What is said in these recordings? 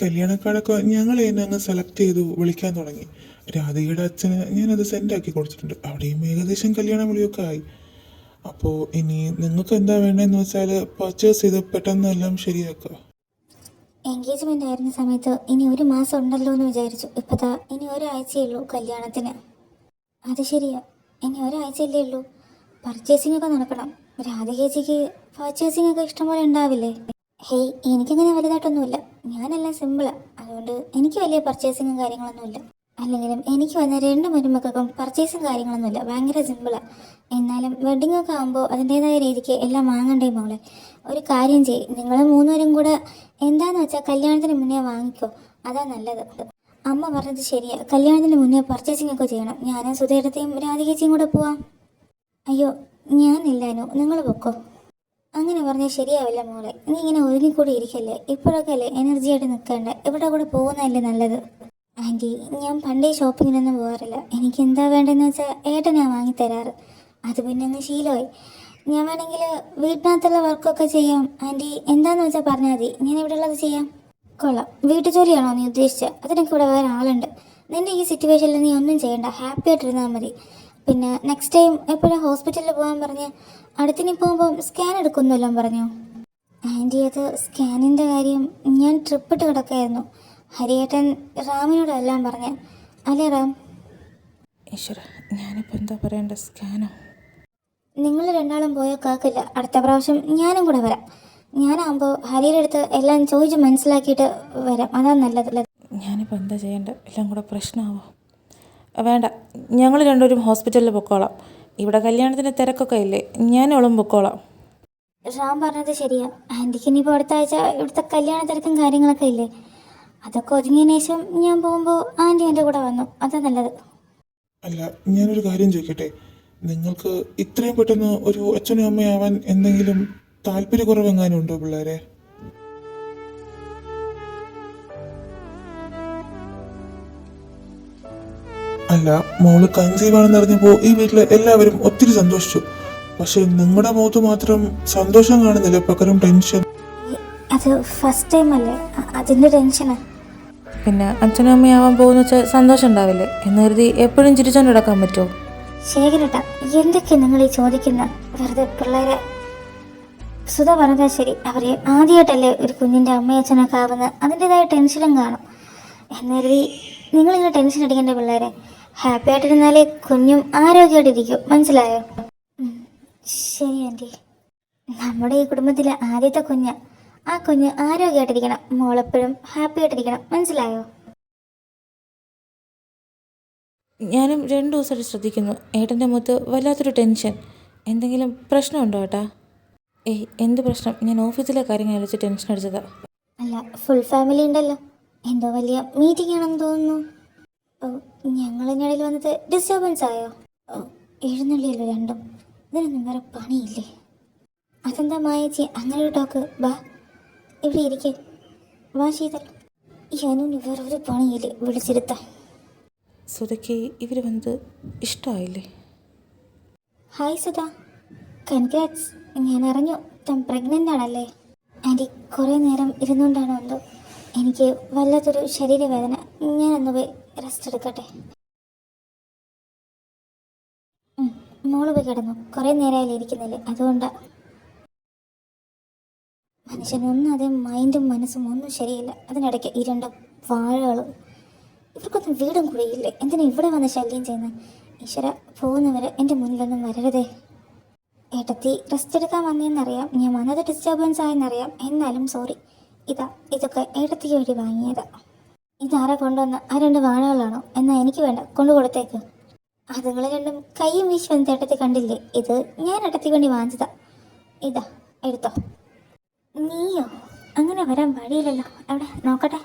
കല്യാണക്കാരൊക്കെ ഞങ്ങൾ തന്നെ അങ്ങ് സെലക്ട് ചെയ്തു വിളിക്കാൻ തുടങ്ങി. രാധികയുടെ അച്ഛന് ഞാനത് സെൻഡാക്കി കൊടുത്തിട്ടുണ്ട്. അവിടെയും ഏകദേശം കല്യാണ വിളിയൊക്കെ ആയി. അപ്പോൾ ഇനി നിങ്ങൾക്ക് എന്താ വേണ്ടതെന്ന് വെച്ചാൽ പർച്ചേസ് ചെയ്ത് പെട്ടെന്ന് എല്ലാം ശരിയാക്കുക. എൻഗേജ്മെൻ്റ് ആയിരുന്ന സമയത്ത് ഇനി ഒരു മാസം ഉണ്ടല്ലോ എന്ന് വിചാരിച്ചു. ഇപ്പോഴാ ഇനി ഒരാഴ്ചയേ ഉള്ളൂ കല്യാണത്തിന്. അത് ശരിയാ, ഇനി ഒരാഴ്ചയല്ലേ ഉള്ളൂ. പർച്ചേസിംഗ് ഒക്കെ നടക്കണം. രാധികേച്ചിക്ക് പർച്ചേസിംഗ് ഒക്കെ ഇഷ്ടംപോലെ ഉണ്ടാവില്ലേ? ഹേയ്, എനിക്കങ്ങനെ വലുതായിട്ടൊന്നുമില്ല. ഞാനെല്ലാം സിമ്പിളാണ്. അതുകൊണ്ട് എനിക്ക് വലിയ പർച്ചേസിങ്ങും കാര്യങ്ങളൊന്നുമില്ല. അല്ലെങ്കിലും എനിക്ക് വന്ന 2 മരുമക്കൾക്കും പർച്ചേസും കാര്യങ്ങളൊന്നുമില്ല. ഭയങ്കര സിമ്പിളാണ്. എന്നാലും വെഡ്ഡിംഗ് ഒക്കെ ആകുമ്പോൾ അതിൻ്റേതായ രീതിക്ക് എല്ലാം വാങ്ങണ്ടേ മോളെ. ഒരു കാര്യം ചെയ്യ്, നിങ്ങൾ 3 പേരും കൂടെ എന്താന്ന് വെച്ചാൽ കല്യാണത്തിന് മുന്നേ വാങ്ങിക്കോ. അതാ നല്ലത്. അമ്മ പറഞ്ഞത് ശരിയാ, കല്യാണത്തിന് മുന്നേ പർച്ചേസിംഗ് ഒക്കെ ചെയ്യണം. ഞാനും സുധേടത്തെയും രാധികേച്ചിയും കൂടെ പോവാം. അയ്യോ, ഞാനില്ലാനോ, നിങ്ങൾ പൊക്കോ. അങ്ങനെ പറഞ്ഞാൽ ശരിയാവില്ല മോളെ. നീ ഇങ്ങനെ ഒതുങ്ങിക്കൂടി ഇരിക്കല്ലേ. ഇപ്പോഴൊക്കെ അല്ലേ എനർജിയായിട്ട് നിൽക്കേണ്ട. ഇവിടെ കൂടെ പോകുന്നതല്ലേ നല്ലത്. ആൻറ്റി, ഞാൻ പണ്ടേ ഷോപ്പിങ്ങിനൊന്നും പോകാറില്ല. എനിക്ക് എന്താ വേണ്ടതെന്ന് വെച്ചാൽ ഏട്ടനാ വാങ്ങിത്തരാറ്. അത് പിന്നെ അങ്ങ് ശീലമായി. ഞാൻ വേണമെങ്കിൽ വീട്ടിനകത്തുള്ള വർക്കൊക്കെ ചെയ്യാം. ആൻറ്റി എന്താണെന്ന് വെച്ചാൽ പറഞ്ഞാൽ മതി, ഞാൻ ഇവിടെ ഉള്ളത് ചെയ്യാം. കൊള്ളാം. വീട്ടു ജോലിയാണോ നീ ഉദ്ദേശിച്ചത്? അതിനൊക്കെ ഇവിടെ വേറെ ആളുണ്ട്. നിൻ്റെ ഈ സിറ്റുവേഷനിൽ നീ ഒന്നും ചെയ്യണ്ട, ഹാപ്പി ആയിട്ടിരുന്നാൽ മതി. പിന്നെ നെക്സ്റ്റ് ടൈം എപ്പോഴും ഹോസ്പിറ്റലിൽ പോകാൻ പറഞ്ഞ് അടുത്തിനി പോകുമ്പോൾ സ്കാൻ എടുക്കുമെന്നെല്ലാം പറഞ്ഞു. ആൻറ്റി, അത് സ്കാനിൻ്റെ കാര്യം ഞാൻ ട്രിപ്പിട്ട് കിടക്കായിരുന്നു. ഹരിയേട്ടൻ റാമിനോടെല്ലാം പറഞ്ഞ്. അല്ലേ റാം? ഈശ്വര, ഞാനിപ്പോൾ എന്താ പറയേണ്ട? സ്കാനോ? നിങ്ങൾ 2 പോയാൽ കേൾക്കില്ല. അടുത്ത പ്രാവശ്യം ഞാനും കൂടെ വരാം. ഞാനാകുമ്പോൾ ഹരിയുടെ അടുത്ത് എല്ലാം ചോദിച്ച് മനസ്സിലാക്കിയിട്ട് വരാം. അതാ നല്ലത്. ഞാനിപ്പോൾ എന്താ ചെയ്യേണ്ടത്? എല്ലാം കൂടെ പ്രശ്നമാവോ? വേണ്ട, ഞങ്ങൾ 2 പേരും ഹോസ്പിറ്റലിൽ പൊക്കോളാം. ഇവിടെ കല്യാണത്തിൻ്റെ തിരക്കൊക്കെ ഇല്ലേ, ഞാനോളും പൊക്കോളാം. റാം പറഞ്ഞത് ശരിയാ. ആൻറ്റിക്ക് ഇനിയിപ്പോൾ അടുത്ത ആഴ്ച ഇവിടുത്തെ കല്യാണ തിരക്കും കാര്യങ്ങളൊക്കെ ഇല്ലേ. അതൊക്കെ ഒതുങ്ങിയതിന് ശേഷം ഞാൻ പോകുമ്പോൾ ആൻറ്റി എൻ്റെ കൂടെ വന്നു. അതാ നല്ലത്. അല്ല, ഞാനൊരു കാര്യം ചോദിക്കട്ടെ. നിങ്ങൾക്ക് ഇത്രയും പെട്ടെന്ന് ഒരു അച്ഛനും അമ്മയാവാൻ എന്തെങ്കിലും താല്പര്യക്കുറവെങ്ങാനും ഉണ്ടോ പിള്ളേരെ? അല്ല, മോള് കൺസീവ് ആണെന്ന് അറിഞ്ഞപ്പോൾ ഈ വീട്ടിലെ എല്ലാവരും ഒത്തിരി സന്തോഷിച്ചു. പക്ഷെ നിങ്ങളുടെ മുഖത്ത് മാത്രം സന്തോഷം കാണുന്നില്ല, പകരം ടെൻഷൻ. അത് ഫസ്റ്റ് ടൈം അല്ലേ, അതിൻ്റെ ടെൻഷനാണ്. പിന്നെ അച്ഛനും അമ്മയാവാൻ പോകുന്ന വെച്ചാൽ സന്തോഷം ഉണ്ടാവില്ലേ എന്ന് കരുതി എപ്പോഴും ചിരിച്ചോണ്ട് നടക്കാൻ പറ്റുമോ? ശേഖരേട്ടാ, എന്തൊക്കെയാണ് നിങ്ങൾ ഈ ചോദിക്കുന്ന? വെറുതെ പിള്ളേരെ. സുധ പറഞ്ഞാ ശരി. അവരെ ആദ്യമായിട്ടല്ലേ ഒരു കുഞ്ഞിൻ്റെ അമ്മയച്ഛനൊക്കെ ആവുന്നത്. അതിൻ്റെതായ ടെൻഷനും കാണും. എന്ന് കരുതി നിങ്ങളിങ്ങനെ ടെൻഷൻ അടിക്കേണ്ട പിള്ളേരെ. ഹാപ്പി ആയിട്ടിരുന്നാലേ കുഞ്ഞും ആരോഗ്യമായിട്ടിരിക്കും. മനസ്സിലായോ? ശരി ആൻറ്റി. നമ്മുടെ ഈ കുടുംബത്തിലെ ആദ്യത്തെ കുഞ്ഞ്. ആ കുഞ്ഞ് ആരോഗ്യമായിട്ടിരിക്കണം. മോളെപ്പോഴും ഹാപ്പി ആയിട്ടിരിക്കണം. മനസ്സിലായോ? ഞാനും 2 ദിവസമായിട്ട് ശ്രദ്ധിക്കുന്നു. ഏട്ടൻ്റെ മുഖത്ത് വല്ലാത്തൊരു ടെൻഷൻ. എന്തെങ്കിലും പ്രശ്നമുണ്ടോ ഏട്ടാ? ഏയ്, എന്ത് പ്രശ്നം? ഞാൻ ഓഫീസിലെ കാര്യങ്ങൾ അടിച്ച് ടെൻഷൻ അടിച്ചതാ. അല്ല, ഫുൾ ഫാമിലി ഉണ്ടല്ലോ. എന്തോ വലിയ മീറ്റിംഗ് ആണെന്ന് തോന്നുന്നു. ഓ, ഞങ്ങളിനിടയിൽ വന്നത് ഡിസ്റ്റർബൻസ് ആയോ? ഓ, എഴുന്നള്ളിയല്ലോ രണ്ടും. ഇതിനൊന്നും വേറെ പണിയില്ലേ? അതെന്താ മായേച്ചി അങ്ങനെ ഒരു ടോക്ക്? വാ, ഇവിടെ ഇരിക്കേ. വാ ശീതൽ. ഈ അനുവിന് വേറെ ഒരു പണിയില്ലേ വിളിച്ചിരുത്താം. സുധയ്ക്ക് ഇവർ വന്നത് ഇഷ്ടമായില്ലേ? Hi Sudha, congrats. ഞാൻ അറിഞ്ഞു താൻ പ്രഗ്നൻ്റ് ആണല്ലേ. ആൻറ്റി, കുറേ നേരം ഇരുന്നുകൊണ്ടാണോ എന്തോ എനിക്ക് വല്ലാത്തൊരു ശരീരവേദന. ഞാനൊന്ന് പോയി റെസ്റ്റ് എടുക്കട്ടെ. മോള് പോയി കിടന്നു. കുറേ നേരമായാലും ഇരിക്കുന്നില്ലേ, അതുകൊണ്ടാണ്. മനുഷ്യനൊന്നും അതേ മൈൻഡും മനസ്സും ഒന്നും ശരിയില്ല. അതിനിടയ്ക്ക് ഈ 2 വാഴകളും. ഇവർക്കൊന്നും വീടും കുഴിയില്ലേ. എന്തിനാ ഇവിടെ വന്ന് ശല്യം ചെയ്യുന്നത്? ഈശ്വര, പോകുന്നവരെ എൻ്റെ മുന്നിലൊന്നും വരരുതേ. ഏട്ടത്തി റെസ്റ്റ് എടുക്കാൻ വന്നതെന്നറിയാം. ഞാൻ വന്നത് ഡിസ്റ്റർബൻസ് ആയെന്നറിയാം. എന്നാലും സോറി. ഇതൊക്കെ ഏട്ടത്തിക്ക് വേണ്ടി വാങ്ങിയതാ. ഇതാരാ കൊണ്ടുവന്ന? ആ 2 വാഴകളാണോ? എന്നാൽ എനിക്ക് വേണ്ട, കൊണ്ടു കൊടുത്തേക്ക്. അതുങ്ങൾ രണ്ടും കൈയും വീശി വന്ന് ഏട്ടത്തി കണ്ടില്ലേ? ഇത് ഞാൻ ഏട്ടത്തിക്ക് വേണ്ടി വാങ്ങിച്ചതാ. ഇതാ, എടുത്തോ. നീയോ? അങ്ങനെ വരാൻ വഴിയില്ലല്ലോ. അവിടെ നോക്കട്ടെ.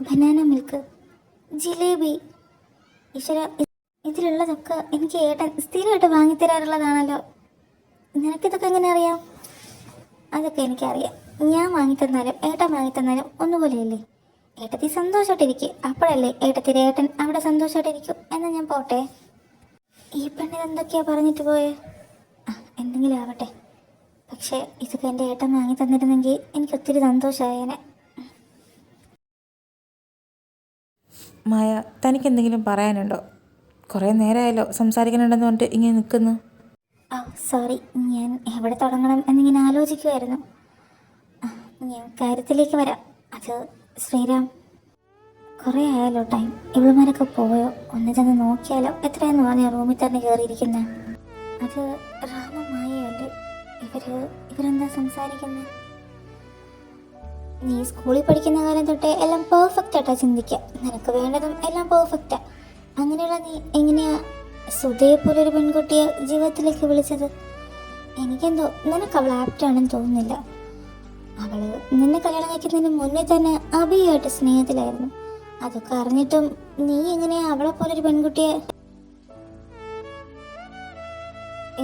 Banana milk, jalebi. ഈശ്വര, ഇതിലുള്ളതൊക്കെ എനിക്ക് ഏട്ടൻ സ്ഥിരമായിട്ട് വാങ്ങിത്തരാറുള്ളതാണല്ലോ. നിനക്കിതൊക്കെ എങ്ങനെ അറിയാം? അതൊക്കെ എനിക്കറിയാം. ഞാൻ വാങ്ങിത്തന്നാലും ഏട്ടൻ വാങ്ങിത്തന്നാലും ഒന്നുപോലെയല്ലേ. ഏട്ടത്തി സന്തോഷമായിട്ടിരിക്കും. അപ്പോഴല്ലേ ഏട്ടത്തിൻ്റെ ഏട്ടൻ അവിടെ സന്തോഷമായിട്ടിരിക്കും. എന്നാൽ ഞാൻ പോട്ടെ. ഈ പെണ്ണിന് എന്തൊക്കെയാ പറഞ്ഞിട്ട് പോയേ? എന്തെങ്കിലും ആവട്ടെ. പക്ഷേ ഇതൊക്കെ എൻ്റെ ഏട്ടൻ വാങ്ങി തന്നിരുന്നെങ്കിൽ എനിക്ക് ഒത്തിരി സന്തോഷമായേനെ. മായ, തനിക്കെന്തെങ്കിലും പറയാനുണ്ടോ? കുറേ നേരമായല്ലോ സംസാരിക്കാനുണ്ടെന്ന് പറഞ്ഞിട്ട് ഇങ്ങനെ നിൽക്കുന്നു. ഓ സോറി, ഞാൻ എവിടെ തുടങ്ങണം എന്നിങ്ങനെ ആലോചിക്കുമായിരുന്നു. ഞാൻ കാര്യത്തിലേക്ക് വരാം. അത് ശ്രീറാം, കുറേ ആയാലോ ടൈം. ഇവളുമാരൊക്കെ പോയോ? ഒന്ന് ചെന്ന് നോക്കിയാലോ? എത്രയെന്ന് പറഞ്ഞ റൂമിൽ തന്നെ കയറിയിരിക്കുന്നത്. അത് രാമമായല്ലേ? ഇവരെന്താ സംസാരിക്കുന്നത്? നീ സ്കൂളിൽ പഠിക്കുന്ന കാലം തൊട്ടേ എല്ലാം പെർഫെക്റ്റ് ആയിട്ടാ ചിന്തിക്കുക. നിനക്ക് വേണ്ടതും എല്ലാം പെർഫെക്റ്റാ. അങ്ങനെയുള്ള നീ എങ്ങനെയാ സുധയെ പോലൊരു പെൺകുട്ടിയെ ജീവിതത്തിലേക്ക് വിളിച്ചത്? എനിക്കെന്തോ നിനക്ക് അവൾ ആപ്റ്റാണെന്ന് തോന്നുന്നില്ല. അവള് നിന്നെ കല്യാണം കഴിക്കുന്നതിന് മുന്നേ തന്നെ അഭിയുമായിട്ട് സ്നേഹത്തിലായിരുന്നു. അതൊക്കെ അറിഞ്ഞിട്ടും നീ എങ്ങനെയാ അവളെ പോലൊരു പെൺകുട്ടിയെ?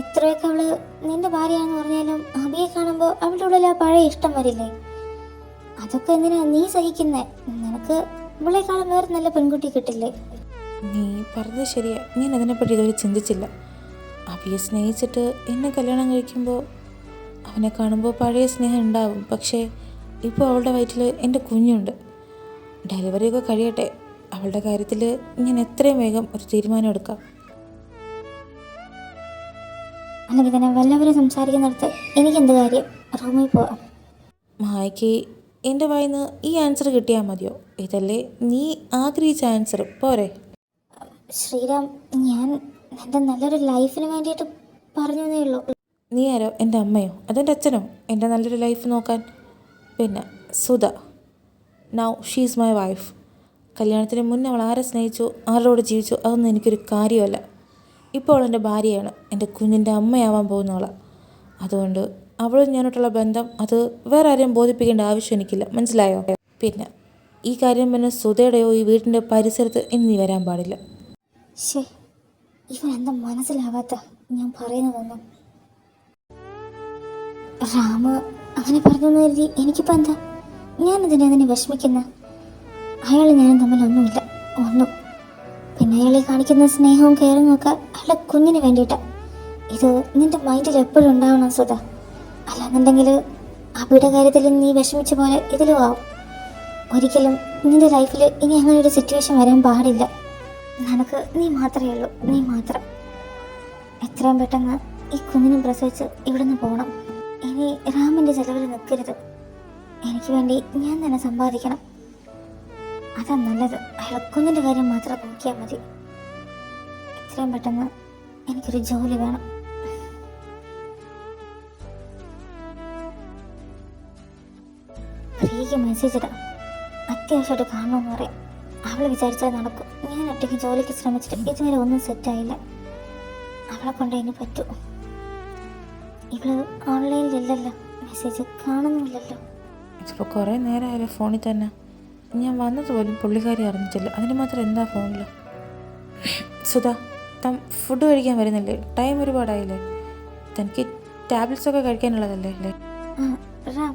എത്രയൊക്കെ അവള് നിന്റെ ഭാര്യയാണെന്ന് പറഞ്ഞാലും അഭിയെ കാണുമ്പോൾ അവളുടെ ഉള്ളിൽ ആ പഴയ ഇഷ്ടം വരില്ലേ? അതൊക്കെ എന്തിനാ നീ സഹിക്കുന്നേ? നിനക്ക് ഇവളെക്കാളും വേറെ നല്ല പെൺകുട്ടി കിട്ടില്ലേ? നീ പറഞ്ഞത് ശരിയാ. ഞാൻ അതിനെപ്പറ്റി ഇതുവരെ ചിന്തിച്ചില്ല. അഭിയെ സ്നേഹിച്ചിട്ട് എന്നെ കല്യാണം കഴിക്കുമ്പോൾ അവനെ കാണുമ്പോൾ പഴയ സ്നേഹം ഉണ്ടാവും. പക്ഷേ ഇപ്പോൾ അവളുടെ വയറ്റിൽ എൻ്റെ കുഞ്ഞുണ്ട്. ഡെലിവറിയൊക്കെ കഴിയട്ടെ. അവളുടെ കാര്യത്തിൽ ഞാൻ എത്രയും വേഗം ഒരു തീരുമാനം എടുക്കാം. അല്ലെങ്കിൽ തന്നെ വല്ലവരും സംസാരിക്കുന്നിടത്ത് എനിക്കെന്ത് കാര്യം? റൂമിൽ പോവാം. മായയ്ക്ക് എൻ്റെ വായിൽ നിന്ന് ഈ ആൻസർ കിട്ടിയാൽ മതിയോ? ഇതല്ലേ നീ ആഗ്രഹിച്ച ആൻസർ? പോരെ? ശ്രീറാം, ഞാൻ എൻ്റെ നല്ലൊരു ലൈഫിന് വേണ്ടിയിട്ട് പറഞ്ഞതേ ഉള്ളൂ. നീ ആരോ? എൻ്റെ അമ്മയോ അതെൻ്റെ അച്ഛനോ എൻ്റെ നല്ലൊരു ലൈഫ് നോക്കാൻ? പിന്നെ Sudha, now she's my wife. കല്യാണത്തിന് മുന്നേ അവൾ ആരെ സ്നേഹിച്ചു, ആരോട് ജീവിച്ചു, അതൊന്നും എനിക്കൊരു കാര്യമല്ല. ഇപ്പോൾ അവൾ എൻ്റെ ഭാര്യയാണ്, എൻ്റെ കുഞ്ഞിൻ്റെ അമ്മയാവാൻ പോകുന്നവളാണ്. അതുകൊണ്ട് അവളും ഞാനോട്ടുള്ള ബന്ധം അത് വേറെ ആരെയും ബോധിപ്പിക്കേണ്ട ആവശ്യം എനിക്കില്ല. മനസ്സിലായോ? പിന്നെ ഈ കാര്യം പിന്നെ സുധയുടെയോ ഈ വീടിൻ്റെ പരിസരത്ത് ഇനി നീ വരാൻ പാടില്ല. ശേ, ഇവൻ എന്താ മനസ്സിലാവാത്ത ഞാൻ പറയുന്നതൊന്നും? രാമ അങ്ങനെ പറഞ്ഞെന്ന് കരുതി എനിക്കിപ്പോൾ എന്താ? ഞാനതിനെ വിഷമിക്കുന്ന? അയാൾ ഞാനും തമ്മിലൊന്നുമില്ല, ഒന്നും. പിന്നെ അയാളെ കാണിക്കുന്ന സ്നേഹവും കെയറിങ്ങും ഒക്കെ അയാളുടെ കുഞ്ഞിന് വേണ്ടിയിട്ടാണ്. ഇത് നിന്റെ മൈൻഡിൽ എപ്പോഴും ഉണ്ടാവണം സുധ. അല്ലാന്നുണ്ടെങ്കിൽ അബിയുടെ കാര്യത്തിൽ നീ വിഷമിച്ച പോലെ ഇതിലും ആവും. ഒരിക്കലും നിന്റെ ലൈഫിൽ ഇനി അങ്ങനെ ഒരു സിറ്റുവേഷൻ വരാൻ പാടില്ല. നിനക്ക് നീ മാത്രമേ ഉള്ളൂ, നീ മാത്രം. എത്രയും പെട്ടെന്ന് ഈ കുഞ്ഞിനെ പ്രസവിച്ച് ഇവിടുന്ന് പോകണം. ഇനി രാമൻ്റെ ചെലവിൽ നിൽക്കരുത്. എനിക്ക് വേണ്ടി ഞാൻ തന്നെ സമ്പാദിക്കണം. അതാ നല്ലത്. അയാൾ കുഞ്ഞിൻ്റെ കാര്യം മാത്രം നോക്കിയാൽ മതി. എത്രയും പെട്ടെന്ന് എനിക്കൊരു ജോലി വേണം. പ്രിയയ്ക്ക് മെസ്സേജ് ഇടാം, അത്യാവശ്യമായിട്ട് കാണണമെന്ന് പറയാം. അവൾ വിചാരിച്ചാൽ നടക്കും. ഞാൻ ഒറ്റയ്ക്ക് ജോലിക്ക് ശ്രമിച്ചിട്ട് ഇതുവരെ ഒന്നും സെറ്റായില്ല. അവളെ കൊണ്ട് ഇനി പറ്റൂ. ഇവള് ഓൺലൈനിലില്ലല്ലോ, മെസ്സേജ് കാണുന്നില്ലല്ലോ. ഇതിപ്പോൾ കുറേ നേരമായാലും ഫോണിൽ തന്നെ. ഞാൻ വന്നതുപോലും പുള്ളിക്കാരി അറിഞ്ഞിട്ടില്ല. അതിന് മാത്രം എന്താ ഫോണിൽ? സുധ, താൻ ഫുഡ് കഴിക്കാൻ വരുന്നില്ലേ? ടൈം ഒരുപാടായില്ലേ? തനിക്ക് ടാബ്ലറ്റ്സൊക്കെ കഴിക്കാനുള്ളതല്ലേ അല്ലേ? റാം,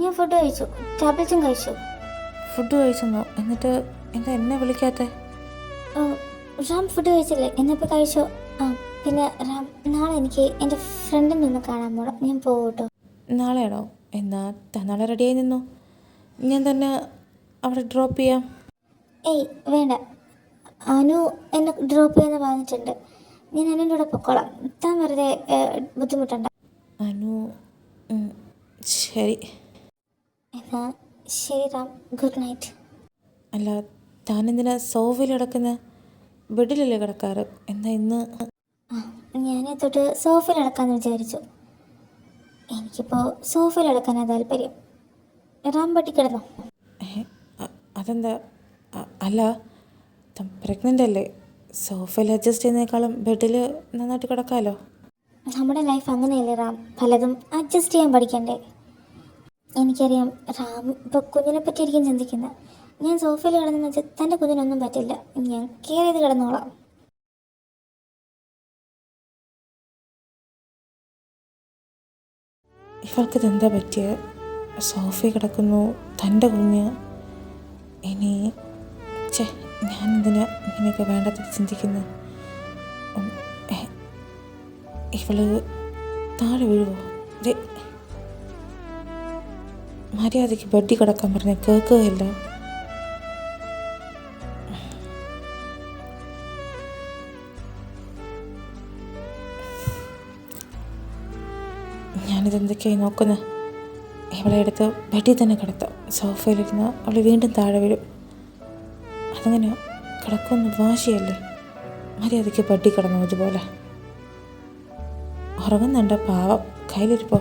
ഞാൻ ഫുഡ് കഴിച്ചു, ടാബ്ലറ്റും കഴിച്ചു. ഫുഡ് കഴിച്ചെന്നോ? എന്നിട്ട് എന്താ എന്നെ വിളിക്കാത്ത? ഓ, റാം ഫുഡ് കഴിച്ചില്ലേ? എന്നിപ്പോൾ കഴിച്ചോ? പിന്നെ റാം, നാളെ എനിക്ക് എൻ്റെ ഫ്രണ്ടിനെ ഒന്ന് കാണാൻ പോകണം. ഞാൻ പോകട്ടോ? നാളെയാണോ? എന്നാ നാളെ റെഡിയായി നിന്നോ, ഞാൻ തന്നെ അവിടെ ഡ്രോപ്പ് ചെയ്യാം. ഏയ് വേണ്ട, അനു എന്നെ ഡ്രോപ്പ് ചെയ്യുന്ന പറഞ്ഞിട്ടുണ്ട്. ഞാൻ അനുവിൻ്റെ കൂടെ പൊക്കോളാം. താൻ വെറുതെ ബുദ്ധിമുട്ടണ്ട. അനു, ശരി. എന്നാ ശരി റാം, ഗുഡ് നൈറ്റ്. അല്ല, താനെന്തിനാ സോഫയിൽ കിടക്കുന്ന? ബെഡിലല്ലേ കിടക്കാറ്? എന്നാ ഇന്ന്? ഞാൻ തൊട്ട് സോഫയിൽ കിടക്കാമെന്ന് വിചാരിച്ചു. എനിക്കിപ്പോൾ സോഫയിൽ കിടക്കാനാണ് താല്പര്യം. റാം പട്ടി കിടന്നോ? അതെന്താ? അല്ല, പ്രഗ്നൻ്റ് അല്ലേ? സോഫയിൽ അഡ്ജസ്റ്റ് ചെയ്യുന്നതിനേക്കാളും ബെഡിൽ നന്നായിട്ട് കിടക്കാമല്ലോ. നമ്മുടെ ലൈഫ് അങ്ങനെയല്ലേ റാം, പലതും അഡ്ജസ്റ്റ് ചെയ്യാൻ പഠിക്കണ്ടേ? എനിക്കറിയാം റാം ഇപ്പോൾ കുഞ്ഞിനെ പറ്റിയായിരിക്കും ചിന്തിക്കുന്നത്. ഞാൻ സോഫയിൽ കിടന്നെന്ന് വെച്ചാൽ തൻ്റെ കുഞ്ഞിനൊന്നും പറ്റില്ല. ഞാൻ കെയർ ചെയ്ത് കിടന്നോളാം. ഇവൾക്കിതെന്താ പറ്റിയ? സോഫയിൽ കിടക്കുന്നു തൻ്റെ കുഞ്ഞ്. ഇനി ഞാനെന്തിനാ ഇങ്ങനെയൊക്കെ വേണ്ടത് ചിന്തിക്കുന്നത്? ഇവള് താഴെ വീഴുവോ? മര്യാദയ്ക്ക് ബെഡിൽ കിടക്കാൻ പറഞ്ഞാൽ കേൾക്കുകയില്ല. ഞാനിതെന്തൊക്കെയായി നോക്കുന്നത്. ഇവളെ എടുത്ത് ബെഡിൽ തന്നെ കിടത്താം. സോഫയിലിരുന്ന് അവൾ വീണ്ടും താഴെ വീഴും. അതങ്ങനെ കിടക്കുമെന്ന് വാശിയല്ലേ. മര്യാദയ്ക്ക് ബെഡിൽ കിടന്നു ഇതുപോലെ. ഉറങ്ങുന്നുണ്ട് പാവം. കയ്യിലിരിപ്പോ.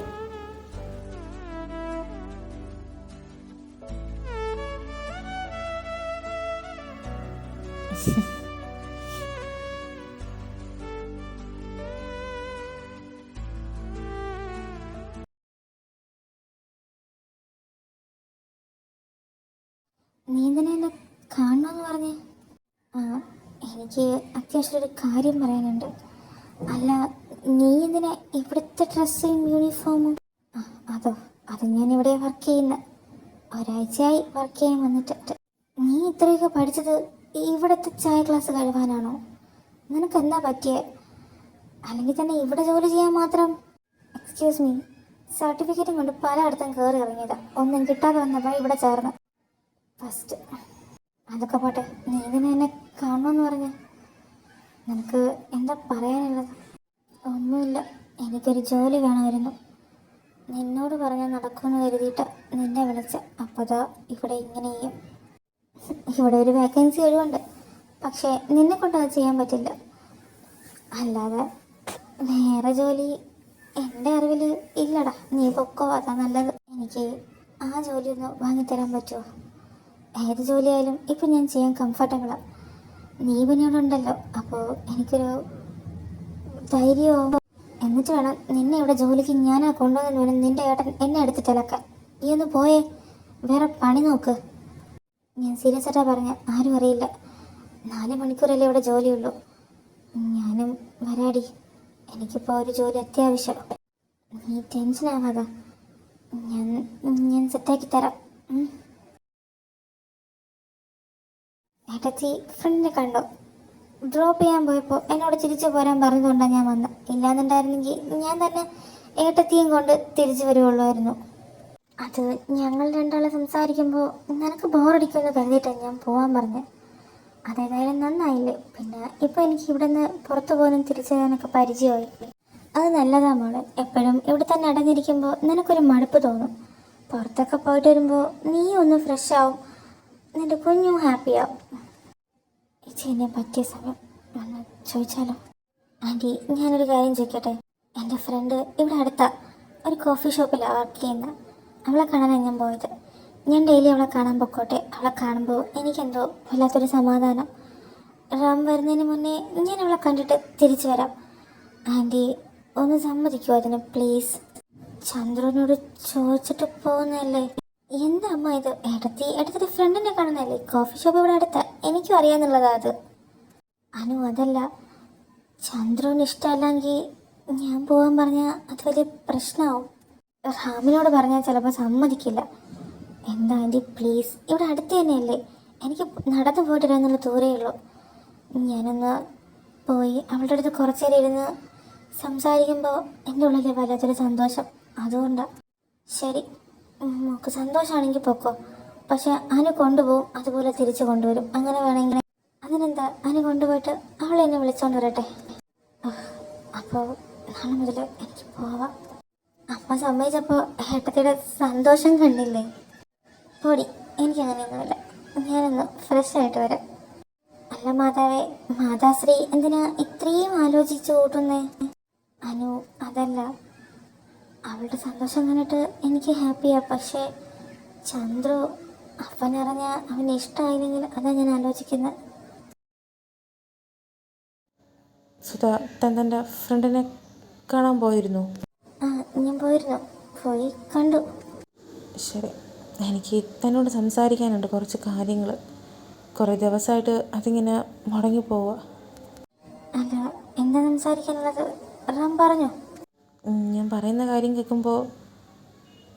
നീ എന്തിനാ എന്നെ കാണണമെന്ന് പറഞ്ഞേ? എനിക്ക് അത്യാവശ്യം ഒരു കാര്യം പറയാനുണ്ട്. അല്ല, നീ എന്തിനാ ഇവിടുത്തെ ഡ്രസ്സും യൂണിഫോമും? അതോ, അത് ഞാൻ ഇവിടെ വർക്ക് ചെയ്യുന്ന ഒരാഴ്ചയായി വർക്ക് ചെയ്യാൻ വന്നിട്ട്. നീ ഇത്രയൊക്കെ പഠിച്ചത് ഇവിടുത്തെ ചായ ക്ലാസ് കഴിവാനാണോ? നിനക്ക് എന്താ പറ്റിയേ? അല്ലെങ്കിൽ തന്നെ ഇവിടെ ജോലി ചെയ്യാൻ മാത്രം? എക്സ്ക്യൂസ് മീ, സർട്ടിഫിക്കറ്റും കൊണ്ട് പലയിടത്തും കയറി ഇറങ്ങിയതാ. ഒന്നും കിട്ടാതെ വന്നപ്പോൾ ഇവിടെ ചേർന്ന്. ഫസ്റ്റ് അതൊക്കെ പോട്ടെ, നീ ഇതിനെ എന്നെ കാണണമെന്ന് പറഞ്ഞ നിനക്ക് എന്താ പറയാനുള്ളത്? ഒന്നുമില്ല, എനിക്കൊരു ജോലി വേണമായിരുന്നു. നിന്നോട് പറഞ്ഞാൽ നടക്കുമെന്ന് കരുതിയിട്ട് നിന്നെ വിളിച്ച. അപ്പോൾ ഇവിടെ ഇങ്ങനെ ചെയ്യും. ഇവിടെ ഒരു വേക്കൻസി ഒഴിവുണ്ട്, പക്ഷേ നിന്നെ കൊണ്ട് അത് ചെയ്യാൻ പറ്റില്ല. അല്ലാതെ വേറെ ജോലി എൻ്റെ അറിവിൽ ഇല്ലടാ. നീ പൊക്കോ, അതാ നല്ലത്. എനിക്ക് ആ ജോലി ഒന്ന് വാങ്ങിത്തരാൻ പറ്റുമോ? ഏത് ജോലിയായാലും ഇപ്പം ഞാൻ ചെയ്യാൻ കംഫർട്ടബിളാണ്. നീ പിന്നെ ഇവിടെ ഉണ്ടല്ലോ, അപ്പോൾ എനിക്കൊരു ധൈര്യമാകുമ്പോൾ. എന്നിട്ട് വേണം നിന്നെ ഇവിടെ ജോലിക്ക് ഞാനാ കൊണ്ടുവന്നു വേണം നിൻ്റെ ഏട്ടൻ എന്നെ എടുത്തിട്ടിളക്കാൻ. നീ ഒന്ന് പോയേ, വേറെ പണി നോക്ക്. ഞാൻ സീരിയസ് ആയിട്ടാ പറഞ്ഞ, ആരും അറിയില്ല. 4 മണിക്കൂറല്ലേ ഇവിടെ ജോലിയുള്ളൂ. ഞാനും വരാടി. എനിക്കിപ്പോൾ ഒരു ജോലി അത്യാവശ്യം. നീ ടെൻഷനാവാതെ, ഞാൻ സെറ്റാക്കി തരാം. ഏട്ടത്തി ഫ്രണ്ടിനെ കണ്ടോ? ഡ്രോപ്പ് ചെയ്യാൻ പോയപ്പോൾ എന്നോട് തിരിച്ചു പോരാൻ പറഞ്ഞതുകൊണ്ടാണ് ഞാൻ വന്നത്. ഇല്ലാന്നുണ്ടായിരുന്നെങ്കിൽ ഞാൻ തന്നെ ഏട്ടത്തിയും കൊണ്ട് തിരിച്ചു വരുവുള്ളായിരുന്നു. അത് ഞങ്ങൾ രണ്ടാളും സംസാരിക്കുമ്പോൾ നിനക്ക് ബോറടിക്കുമെന്ന് കരുതിയിട്ടാണ് ഞാൻ പോകാൻ പറഞ്ഞത്. അതേതായാലും നന്നായില്ലേ. പിന്നെ ഇപ്പോൾ എനിക്ക് ഇവിടെ നിന്ന് പുറത്തു പോകാനും തിരിച്ചു വരാനൊക്കെ പരിചയമായി. അത് നല്ലതാ മോളെ. എപ്പോഴും ഇവിടെ തന്നെ അടഞ്ഞിരിക്കുമ്പോൾ നിനക്കൊരു മടുപ്പ് തോന്നും. പുറത്തൊക്കെ പോയിട്ട് വരുമ്പോൾ നീ ഒന്ന് ഫ്രഷ് ആവും, നിൻ്റെ കുഞ്ഞും ഹാപ്പിയാവും. എന്നെ പറ്റിയ സമയം ഒന്ന് ചോദിച്ചാലോ? ആൻറ്റി, ഞാനൊരു കാര്യം ചോദിക്കട്ടെ? എൻ്റെ ഫ്രണ്ട് ഇവിടെ അടുത്ത ഒരു കോഫി ഷോപ്പിലാണ് വർക്ക് ചെയ്യുന്നത്. അവളെ കാണാനാണ് ഞാൻ പോയത്. ഞാൻ ഡെയിലി അവളെ കാണാൻ പൊക്കോട്ടെ. അവളെ കാണുമ്പോൾ എനിക്കെന്തോ വല്ലാത്തൊരു സമാധാനം. റാം വരുന്നതിന് മുന്നേ ഞാൻ അവളെ കണ്ടിട്ട് തിരിച്ചു വരാം. ആൻറ്റി ഒന്ന് സമ്മതിക്കുമോ അതിന് പ്ലീസ്? ചന്ദ്രനോട് ചോദിച്ചിട്ട് പോകുന്നതല്ലേ? എന്താ അമ്മ ഇത്? എടുത്തിട്ട് ഫ്രണ്ടിനെ കാണുന്നതല്ലേ? കോഫി ഷോപ്പ് ഇവിടെ അടുത്ത, എനിക്കും അറിയാമെന്നുള്ളതാ അത്. അനു, അതല്ല, ചന്ദ്രന് ഇഷ്ടമല്ലെങ്കിൽ ഞാൻ പോകാൻ പറഞ്ഞാൽ അത് വലിയ പ്രശ്നമാവും. റാമിനോട് പറഞ്ഞാൽ ചിലപ്പോൾ സമ്മതിക്കില്ല. എന്താ ആൻറ്റി പ്ലീസ്, ഇവിടെ അടുത്ത് തന്നെയല്ലേ, എനിക്ക് നടന്നു പോയിട്ട് വരാന്നുള്ള ദൂരേ ഉള്ളൂ. ഞാനൊന്ന് പോയി അവളുടെ അടുത്ത് കുറച്ച് നേരം ഇരുന്ന് സംസാരിക്കുമ്പോൾ എൻ്റെ ഉള്ളിൽ വല്ലാത്തൊരു സന്തോഷം. അതുകൊണ്ടാണ്. ശരി, നമുക്ക് സന്തോഷമാണെങ്കിൽ പൊക്കോ. പക്ഷെ അനു കൊണ്ടുപോകും, അതുപോലെ തിരിച്ചു കൊണ്ടുവരും. അങ്ങനെ വേണമെങ്കിൽ അതിനെന്താ, അനു കൊണ്ടുപോയിട്ട് അവൾ എന്നെ വിളിച്ചോണ്ട് വരട്ടെ. അപ്പോൾ നാളെ മുതൽ എനിക്ക് പോവാം. അമ്മ സമ്മതിച്ചപ്പോൾ ഏട്ടത്തിയുടെ സന്തോഷം കണ്ടില്ലേ? പൊടി, എനിക്കങ്ങനെയൊന്നുമില്ല. ഞാനൊന്ന് ഫ്രഷ് ആയിട്ട് വരാം. അല്ല മാതാവേ, മാതാശ്രീ എന്തിനാ ഇത്രയും ആലോചിച്ച് കൂട്ടുന്നേ? അനു, അതല്ല, അവളുടെ സന്തോഷം കണ്ടിട്ട് എനിക്ക് ഹാപ്പിയാണ്. പക്ഷേ ചന്ദ്രു അവനറിഞ്ഞാൽ അവന് ഇഷ്ടമായില്ലെങ്കിൽ അതാണ് ഞാൻ ആലോചിക്കുന്നത്. സുധാ, തൻ്റെ ഫ്രണ്ടിനെ കാണാൻ പോയിരുന്നു? ഞാൻ പോയി കണ്ടു. ശരി, എനിക്ക് തന്നോട് സംസാരിക്കാനുണ്ട് കുറച്ച് കാര്യങ്ങൾ. കുറേ ദിവസമായിട്ട് അതിങ്ങനെ മുടങ്ങിപ്പോവുക. അല്ല, എന്താ സംസാരിക്കാനുള്ളത്? റാം പറഞ്ഞോ? ഞാൻ പറയുന്ന കാര്യം കേൾക്കുമ്പോൾ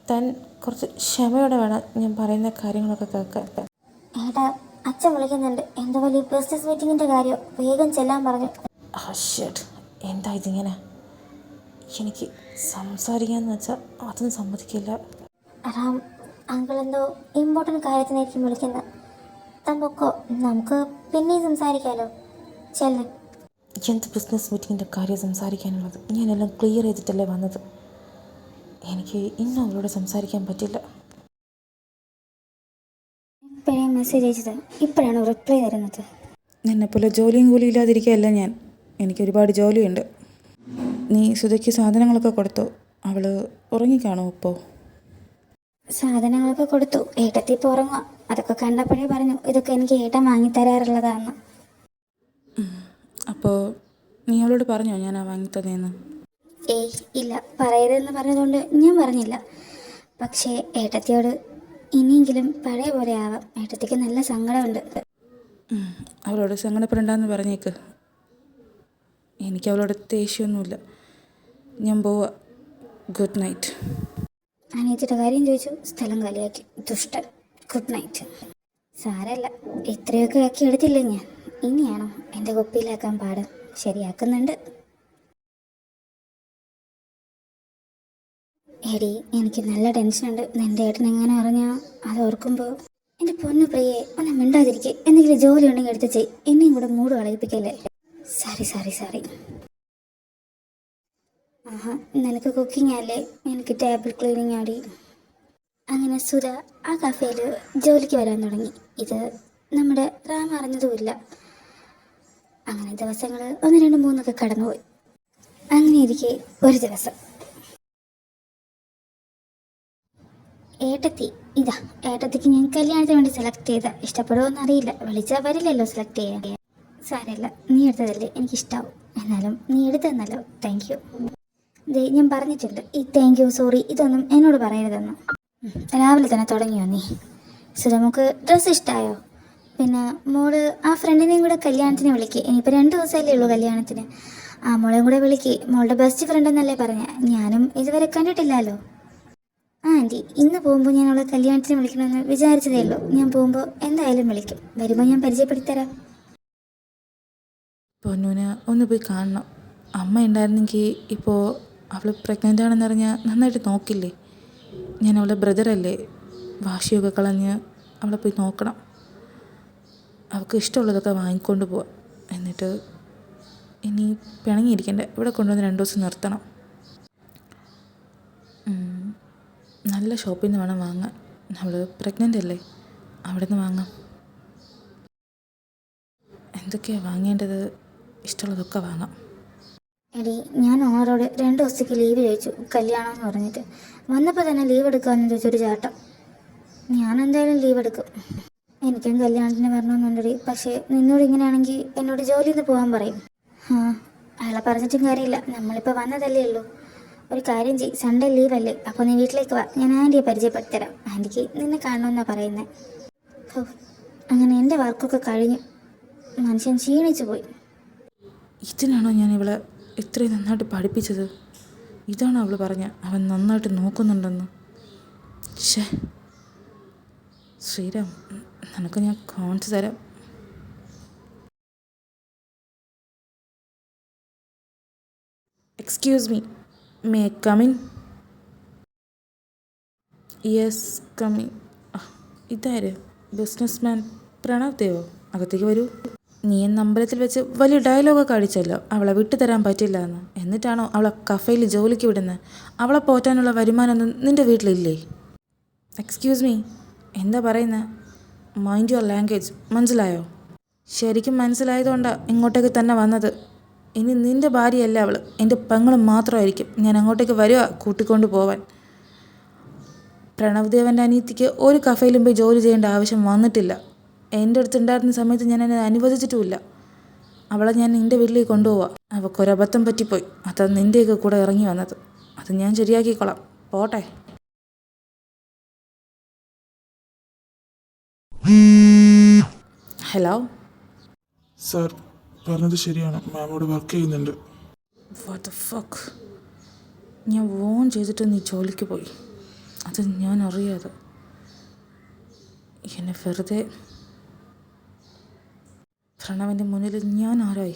താൻ കുറച്ച് ക്ഷമയോടെ വേണം ഞാൻ പറയുന്ന കാര്യങ്ങളൊക്കെ കേൾക്കാൻ. ഏട്ടാ, അച്ഛൻ വിളിക്കുന്നുണ്ട്. എന്തോ വലിയ ബിസിനസ് മീറ്റിങ്ങിൻ്റെ കാര്യം, വേഗം ചെല്ലാൻ പറഞ്ഞു. എന്താ ഇതിങ്ങനെ? എനിക്ക് സംസാരിക്കാന്ന് വെച്ചാൽ അതും സമ്മതിക്കില്ല. റാം, അങ്കിൾ എന്തോ ഇമ്പോർട്ടൻ്റ് കാര്യത്തിനായിരിക്കും വിളിക്കുന്നത്. താൻ പൊക്കോ, നമുക്ക് പിന്നെയും സംസാരിക്കാമല്ലോ. ചെല്ല്. എന്ത് ബിസിനസ് മീറ്റിങ്ങിൻ്റെ കാര്യം സംസാരിക്കാനുള്ളത്? ഞാനെല്ലാം ക്ലിയർ ചെയ്തിട്ടല്ലേ വന്നത്. എനിക്ക് ഇന്നും അവളോട് സംസാരിക്കാൻ പറ്റില്ല. ഇപ്പോഴേ മെസ്സേജ് അയച്ചത്, ഇപ്പോഴാണ് റിപ്ലൈ തരുന്നത്. നിന്നെപ്പോലെ ജോലിയും കൂലിയും ഇല്ലാതിരിക്കുകയല്ല ഞാൻ. എനിക്കൊരുപാട് ജോലിയുണ്ട്. നീ സുധയ്ക്ക് സാധനങ്ങളൊക്കെ കൊടുത്തോ? അവൾ ഉറങ്ങിക്കാണോ ഇപ്പോൾ? സാധനങ്ങളൊക്കെ കൊടുത്തു. ഏട്ടത്തി ഇപ്പോൾ ഉറങ്ങുക. അതൊക്കെ കണ്ടപ്പോഴേ പറഞ്ഞു ഇതൊക്കെ എനിക്ക് ഏട്ടൻ വാങ്ങിത്തരാറുള്ളതാണ്. അപ്പോൾ നീ അവളോട് പറഞ്ഞോ ഞാനാ വാങ്ങിത്തന്നേന്ന്? ഏയ് ഇല്ല, പറയരുതെന്ന് പറഞ്ഞതുകൊണ്ട് ഞാൻ പറഞ്ഞില്ല. പക്ഷേ ഏട്ടത്തിയോട് ഇനിയെങ്കിലും പഴയ പോലെ ആവാം. ഏട്ടത്തിക്ക് നല്ല സങ്കടമുണ്ട്. അവളോട് സങ്കടപ്പെടണ്ടെന്ന് പറഞ്ഞേക്ക്. എനിക്ക് അവളോട് ദേഷ്യമൊന്നുമില്ല. ഞാൻ പോവാ. Good night. അനിയത്തിയുടെ കാര്യം ചോദിച്ചു, സ്ഥലം കാലിയാക്കി. ദുഷ്ടൻ. Good night. സാരല്ല, ഇത്രയൊക്കെ ആക്കി എടുത്തില്ലേ ഞാൻ. ഇനിയാണോ എൻ്റെ കുപ്പിയിലാക്കാൻ പാട്? ശരിയാക്കുന്നുണ്ട്. എടി, എനിക്ക് നല്ല ടെൻഷനുണ്ട്. നിൻ്റെ ഏട്ടൻ എങ്ങനെ അറിഞ്ഞാൽ അത് ഓർക്കുമ്പോൾ. എൻ്റെ പൊന്നു പ്രിയെ, ഒന്ന് മിണ്ടാതിരിക്കെ. എന്തെങ്കിലും ജോലി ഉണ്ടെങ്കിൽ എടുത്ത് ചെയ്. എന്നെയും കൂടെ മൂഡ് കളയിപ്പിക്കല്ലേ. സാരി. ആഹാ, നിനക്ക് കുക്കിംഗ് അല്ലേ? എനിക്ക് ടേബിൾ ക്ലീനിങ് ആടി. അങ്ങനെ സുധ ആ കഫേയിൽ ജോലിക്ക് വരാൻ തുടങ്ങി. ഇത് നമ്മുടെ റാം അറിഞ്ഞതുമില്ല. അങ്ങനെ ദിവസങ്ങൾ 1, 2, 3 കടന്നുപോയി. അങ്ങനെ ഇരിക്കെ ഒരു ദിവസം ഏട്ടത്തിക്ക് ഞാൻ കല്യാണത്തിന് വേണ്ടി സെലക്ട് ചെയ്ത. ഇഷ്ടപ്പെടുമോയെന്ന് അറിയില്ല. വിളിച്ചാൽ വരില്ലല്ലോ സെലക്ട് ചെയ്യാൻ. സാരമില്ല, നീ എടുത്തതല്ലേ എനിക്കിഷ്ടാവും. എന്നാലും നീ എടുത്തന്നല്ലോ, താങ്ക് യു. ഞാൻ പറഞ്ഞിട്ടുണ്ട്, ഈ താങ്ക് യു സോറി ഇതൊന്നും എന്നോട് പറയരുതെന്ന്. രാവിലെ തന്നെ തുടങ്ങിയോ നീ? സുധമുക്ക് ഡ്രസ്സ് ഇഷ്ടമായോ? പിന്നെ മോള് ആ ഫ്രണ്ടിനെയും കൂടെ കല്യാണത്തിന് വിളിക്കുക. ഇനിയിപ്പോൾ 2 ദിവസമല്ലേ ഉള്ളൂ കല്യാണത്തിന്. ആ മോളെയും കൂടെ വിളിക്കുക. മോളുടെ ബെസ്റ്റ് ഫ്രണ്ട് എന്നല്ലേ പറഞ്ഞ. ഞാനും ഇതുവരെ കണ്ടിട്ടില്ലല്ലോ. ആൻറ്റി, ഇന്ന് പോകുമ്പോൾ ഞാൻ അവളെ കല്യാണത്തിന് വിളിക്കണമെന്ന് വിചാരിച്ചതേ ഉള്ളൂ. ഞാൻ പോകുമ്പോൾ എന്തായാലും വിളിക്കും. വരുമ്പോൾ ഞാൻ പരിചയപ്പെടുത്തരാം. പൊന്നൂന് ഒന്ന് പോയി കാണണം. അമ്മ ഉണ്ടായിരുന്നെങ്കിൽ ഇപ്പോൾ അവൾ പ്രഗ്നൻ്റ് ആണെന്നറിഞ്ഞാൽ നന്നായിട്ട് നോക്കില്ലേ. ഞാൻ അവളുടെ ബ്രദറല്ലേ. വാശിയൊക്കെ കളഞ്ഞ് അവളെ പോയി നോക്കണം. അവൾക്ക് ഇഷ്ടമുള്ളതൊക്കെ വാങ്ങിക്കൊണ്ട് പോവാം. എന്നിട്ട് ഇനി പിണങ്ങിയിരിക്കണ്ടേ, ഇവിടെ കൊണ്ടുവന്ന് 2 ദിവസം നിർത്തണം. നല്ല ഷോപ്പിൽ നിന്ന് വേണം വാങ്ങാൻ. അവൾ പ്രഗ്നൻ്റ് അല്ലേ, അവിടെ നിന്ന് വാങ്ങാം. എന്തൊക്കെയാണ് വാങ്ങേണ്ടത്? ഇഷ്ടമുള്ളതൊക്കെ വാങ്ങാം. എടി, ഞാൻ ഓണറോട് 2 ദിവസത്തേക്ക് ലീവ് ചോദിച്ചു, കല്യാണം എന്ന് പറഞ്ഞിട്ട്. വന്നപ്പോൾ തന്നെ ലീവ് എടുക്കാമെന്ന് ചോദിച്ചൊരു ചാട്ടം. ഞാൻ എന്തായാലും ലീവ് എടുക്കും. എനിക്കും കല്യാണത്തിന് വരണമെന്നുണ്ടടി. പക്ഷേ നിന്നോട് ഇങ്ങനെയാണെങ്കിൽ എന്നോട് ജോലിയിൽ നിന്ന് പോകാൻ പറയും. അയാളെ പറഞ്ഞിട്ടും കാര്യമില്ല. നമ്മളിപ്പോൾ വന്നതല്ലേ ഉള്ളൂ. ഒരു കാര്യം ചെയ്യ്, സൺഡേ ലീവല്ലേ, അപ്പോൾ നീ വീട്ടിലേക്ക് വാ. ഞാൻ ആൻറ്റിയെ പരിചയപ്പെടുത്തരാം. ആൻറ്റിക്ക് നിന്നെ കാണണമെന്നാണ് പറയുന്നത്. അങ്ങനെ എൻ്റെ വർക്കൊക്കെ കഴിഞ്ഞു. മനുഷ്യൻ ക്ഷീണിച്ചു പോയി. ഇതിനാണോ ഞാൻ ഇവളെ ഇത്രയും നന്നായിട്ട് പഠിപ്പിച്ചത്? ഇതാണ് അവൾ പറഞ്ഞ അവൻ നന്നായിട്ട് നോക്കുന്നുണ്ടെന്ന്. ശ്രീരാം, നിനക്ക് ഞാൻ കാണിച്ചു തരാം. Excuse me, may I come in? Yes, come in. ഇതാര്? ബിസിനസ് മാൻ പ്രണവ് ദേവോ? അകത്തേക്ക് വരൂ. നീ എന്ന അമ്പലത്തിൽ വെച്ച് വലിയ ഡയലോഗൊക്കെ അടിച്ചല്ലോ, അവളെ വിട്ടുതരാൻ പറ്റില്ല എന്ന്. എന്നിട്ടാണോ അവളെ കഫേയിൽ ജോലിക്ക് വിടുന്നത്? അവളെ പോറ്റാനുള്ള വരുമാനമൊന്നും നിൻ്റെ വീട്ടിലില്ലേ? എക്സ്ക്യൂസ് മീ, എന്താ പറയുന്നത്? മൈൻഡ് യുവർ ലാംഗ്വേജ്, മനസ്സിലായോ? ശരിക്കും മനസ്സിലായതുകൊണ്ടാണ് ഇങ്ങോട്ടേക്ക് തന്നെ വന്നത്. ഇനി നിൻ്റെ ഭാര്യയല്ല അവൾ, എൻ്റെ പെങ്ങൾ മാത്രമായിരിക്കും. ഞാൻ അങ്ങോട്ടേക്ക് വരിക കൂട്ടിക്കൊണ്ട് പോവാൻ. പ്രണവ് ദേവൻ്റെ അനിയത്തിക്ക് ഒരു കഫേയിലും പോയി ജോലി ചെയ്യേണ്ട ആവശ്യം വന്നിട്ടില്ല. എൻ്റെ അടുത്തുണ്ടായിരുന്ന സമയത്ത് ഞാൻ എന്നെ അനുവദിച്ചിട്ടുമില്ല. അവളെ ഞാൻ നിൻ്റെ വീട്ടിലേക്ക് കൊണ്ടുപോവാം. അവൾക്കൊരബദ്ധം പറ്റിപ്പോയി. അതാണ് നിൻ്റെയൊക്കെ കൂടെ ഇറങ്ങി വന്നത്. അത് ഞാൻ ശരിയാക്കിക്കോളാം. പോട്ടെ. ഹലോ സാർ പറഞ്ഞത് ശരിയാണ്. മാമോട് വർക്ക് ചെയ്യുന്നുണ്ട്. What the fuck. ഞാൻ വോൺ ചെയ്തിട്ട് നീ ജോലിക്ക് പോയി. അത് ഞാൻ അറിയാതെ. എന്നെ വെറുതെ പ്രണവിൻ്റെ മുന്നിൽ ഞാൻ ആരായി?